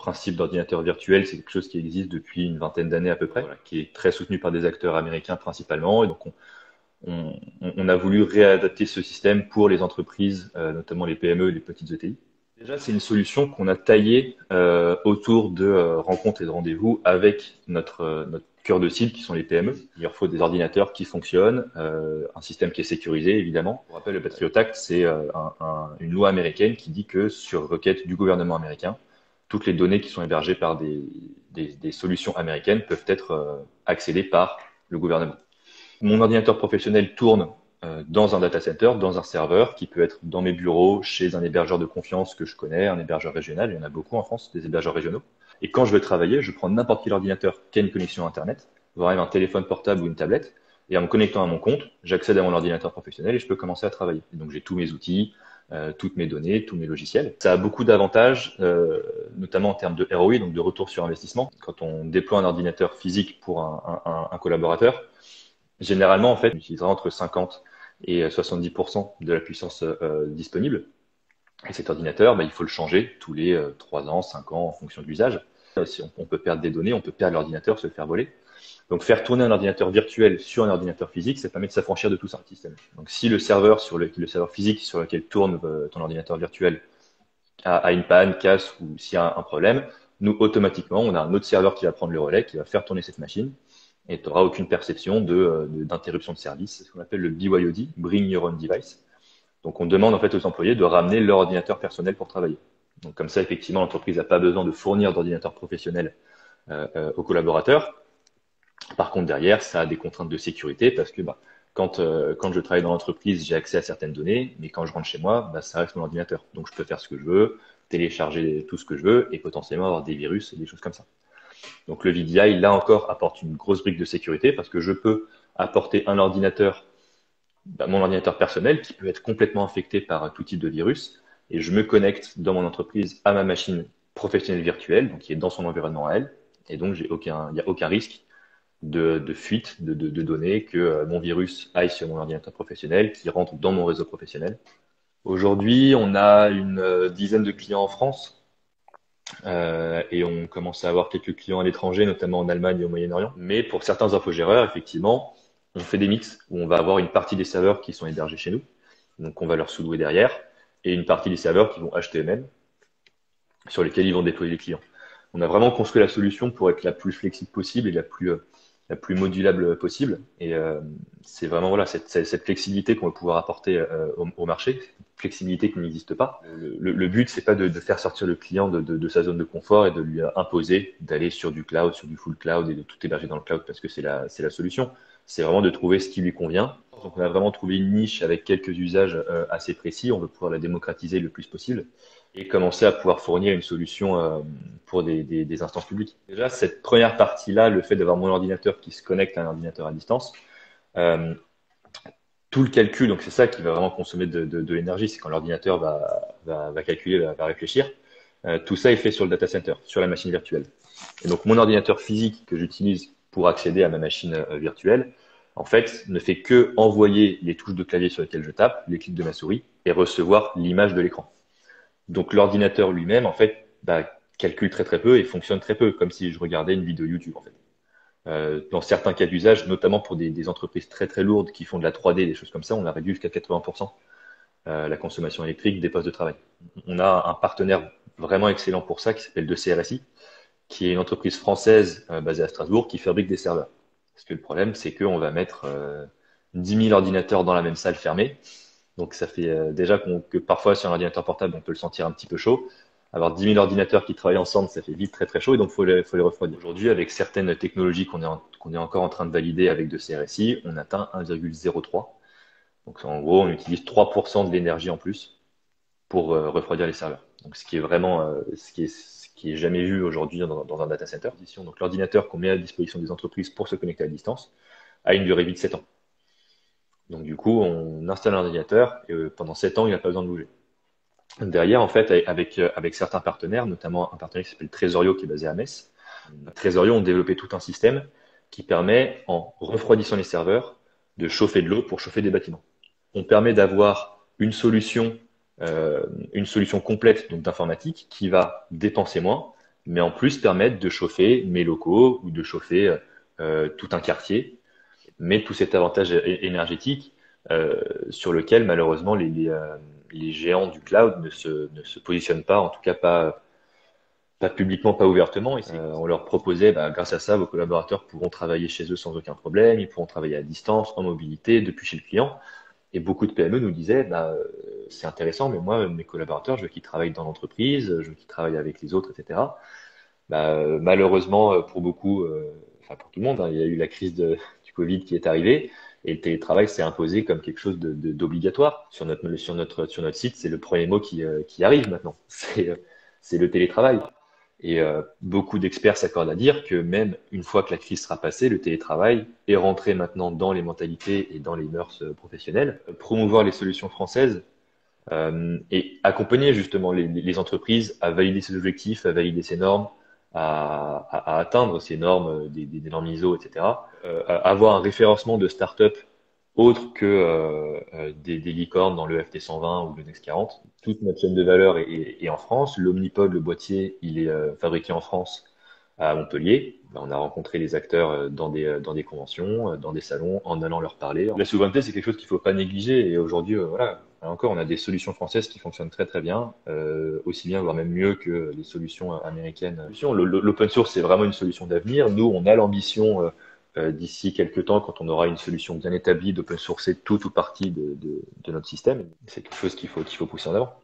principe d'ordinateur virtuel, c'est quelque chose qui existe depuis une vingtaine d'années à peu près, voilà, qui est très soutenu par des acteurs américains principalement. Et donc, on a voulu réadapter ce système pour les entreprises, notamment les PME et les petites ETI. Déjà, c'est une solution qu'on a taillée autour de rencontres et de rendez-vous avec notre cœur de cible, qui sont les PME. Il leur faut des ordinateurs qui fonctionnent, un système qui est sécurisé, évidemment. Pour rappel, le Patriot Act, c'est une loi américaine qui dit que, sur requête du gouvernement américain, toutes les données qui sont hébergées par des solutions américaines peuvent être accédées par le gouvernement. Mon ordinateur professionnel tourne dans un data center, dans un serveur, qui peut être dans mes bureaux, chez un hébergeur de confiance que je connais, un hébergeur régional. Il y en a beaucoup en France, des hébergeurs régionaux. Et quand je veux travailler, je prends n'importe quel ordinateur qui a une connexion Internet, voire même un téléphone portable ou une tablette, et en me connectant à mon compte, j'accède à mon ordinateur professionnel et je peux commencer à travailler. Et donc j'ai tous mes outils, toutes mes données, tous mes logiciels. Ça a beaucoup d'avantages, notamment en termes de ROI, donc de retour sur investissement. Quand on déploie un ordinateur physique pour un collaborateur, généralement, en fait, on utilisera entre 50 et 70% de la puissance disponible. Et cet ordinateur, il faut le changer tous les 3 ans, 5 ans en fonction de l'usage. Si on peut perdre des données, on peut perdre l'ordinateur, se le faire voler. Donc faire tourner un ordinateur virtuel sur un ordinateur physique, ça permet de s'affranchir de tout ça. Donc si le serveur physique sur lequel tourne ton ordinateur virtuel a une panne, casse ou s'il y a un problème, nous automatiquement, on a un autre serveur qui va prendre le relais, qui va faire tourner cette machine et tu n'auras aucune perception d'interruption de service. C'est ce qu'on appelle le BYOD, Bring Your Own Device. Donc, on demande en fait aux employés de ramener leur ordinateur personnel pour travailler. Donc, comme ça, effectivement, l'entreprise n'a pas besoin de fournir d'ordinateur professionnel aux collaborateurs. Par contre, derrière, ça a des contraintes de sécurité parce que quand je travaille dans l'entreprise, j'ai accès à certaines données, mais quand je rentre chez moi, ça reste mon ordinateur. Donc, je peux faire ce que je veux, télécharger tout ce que je veux et potentiellement avoir des virus et des choses comme ça. Donc le VDI, là encore, apporte une grosse brique de sécurité parce que je peux apporter un ordinateur, mon ordinateur personnel, qui peut être complètement infecté par tout type de virus, et je me connecte dans mon entreprise à ma machine professionnelle virtuelle, donc qui est dans son environnement à elle, et donc il n'y a aucun risque de fuite de données, que mon virus aille sur mon ordinateur professionnel, qui rentre dans mon réseau professionnel. Aujourd'hui, on a une dizaine de clients en France. Et on commence à avoir quelques clients à l'étranger, notamment en Allemagne et au Moyen-Orient. Mais pour certains infogéreurs, effectivement, on fait des mix où on va avoir une partie des serveurs qui sont hébergés chez nous, donc on va leur sous-louer derrière, et une partie des serveurs qui vont acheter eux-mêmes, sur lesquels ils vont déployer les clients. On a vraiment construit la solution pour être la plus flexible possible et la plus modulable possible. Et c'est vraiment voilà, cette flexibilité qu'on va pouvoir apporter au marché, flexibilité qui n'existe pas. Le but, c'est pas de faire sortir le client de sa zone de confort et de lui imposer d'aller sur du cloud, sur du full cloud et de tout héberger dans le cloud parce que c'est la solution. C'est vraiment de trouver ce qui lui convient. Donc, on a vraiment trouvé une niche avec quelques usages assez précis. On veut pouvoir la démocratiser le plus possible et commencer à pouvoir fournir une solution pour des instances publiques. Déjà, cette première partie-là, le fait d'avoir mon ordinateur qui se connecte à un ordinateur à distance, tout le calcul, donc c'est ça qui va vraiment consommer de l'énergie, c'est quand l'ordinateur va calculer, va réfléchir. Tout ça est fait sur le data center, sur la machine virtuelle. Et donc mon ordinateur physique que j'utilise pour accéder à ma machine virtuelle, en fait, ne fait que envoyer les touches de clavier sur lesquelles je tape, les clics de ma souris, et recevoir l'image de l'écran. Donc l'ordinateur lui-même, en fait, calcule très très peu et fonctionne très peu, comme si je regardais une vidéo YouTube, en fait. Dans certains cas d'usage, notamment pour des entreprises très très lourdes qui font de la 3D, des choses comme ça, on a réduit jusqu'à 80% la consommation électrique des postes de travail. On a un partenaire vraiment excellent pour ça qui s'appelle 2CRSI, qui est une entreprise française basée à Strasbourg qui fabrique des serveurs. Parce que le problème, c'est qu'on va mettre 10 000 ordinateurs dans la même salle fermée. Donc ça fait déjà que parfois sur un ordinateur portable, on peut le sentir un petit peu chaud. Avoir 10 000 ordinateurs qui travaillent ensemble, ça fait vite très très chaud et donc faut les refroidir. Aujourd'hui, avec certaines technologies qu'on est encore en train de valider avec 2CRSI, on atteint 1,03. Donc en gros, on utilise 3% de l'énergie en plus pour refroidir les serveurs. Donc ce qui est vraiment ce qui est jamais vu aujourd'hui dans un data center. Donc l'ordinateur qu'on met à disposition des entreprises pour se connecter à distance a une durée de vie de 7 ans. Donc du coup, on installe un ordinateur et pendant 7 ans, il n'a pas besoin de bouger. Derrière, en fait, avec certains partenaires, notamment un partenaire qui s'appelle Tresorio, qui est basé à Metz, Tresorio ont développé tout un système qui permet, en refroidissant les serveurs, de chauffer de l'eau pour chauffer des bâtiments. On permet d'avoir une solution complète donc d'informatique qui va dépenser moins, mais en plus permettre de chauffer mes locaux ou de chauffer tout un quartier, mais tout cet avantage énergétique sur lequel malheureusement les géants du cloud ne se positionnent pas, en tout cas pas publiquement, pas ouvertement. Et on leur proposait, bah, grâce à ça, vos collaborateurs pourront travailler chez eux sans aucun problème, ils pourront travailler à distance, en mobilité, depuis chez le client. Et beaucoup de PME nous disaient, bah, c'est intéressant, mais moi, mes collaborateurs, je veux qu'ils travaillent dans l'entreprise, je veux qu'ils travaillent avec les autres, etc. Bah, malheureusement, pour beaucoup, enfin pour tout le monde, hein, il y a eu la crise du Covid qui est arrivée. Et le télétravail s'est imposé comme quelque chose d'obligatoire. Sur notre site, c'est le premier mot qui arrive maintenant. C'est le télétravail. Et beaucoup d'experts s'accordent à dire que même une fois que la crise sera passée, le télétravail est rentré maintenant dans les mentalités et dans les mœurs professionnelles. Promouvoir les solutions françaises et accompagner justement les entreprises à valider ces objectifs, à valider ces normes, à atteindre ces normes, des normes ISO, etc. Avoir un référencement de start-up autre que des licornes dans le FT 120 ou le Next 40. Toute notre chaîne de valeur est en France. L'Omnipod, le boîtier, il est fabriqué en France à Montpellier. Ben, on a rencontré les acteurs dans des conventions, dans des salons, en allant leur parler. La souveraineté, c'est quelque chose qu'il ne faut pas négliger. Et aujourd'hui, voilà, encore, on a des solutions françaises qui fonctionnent très très bien, aussi bien, voire même mieux que les solutions américaines. L'open source, c'est vraiment une solution d'avenir. Nous, on a l'ambition d'ici quelques temps, quand on aura une solution bien établie, d'open sourcer tout ou partie de notre système. C'est quelque chose qu'il faut pousser en avant.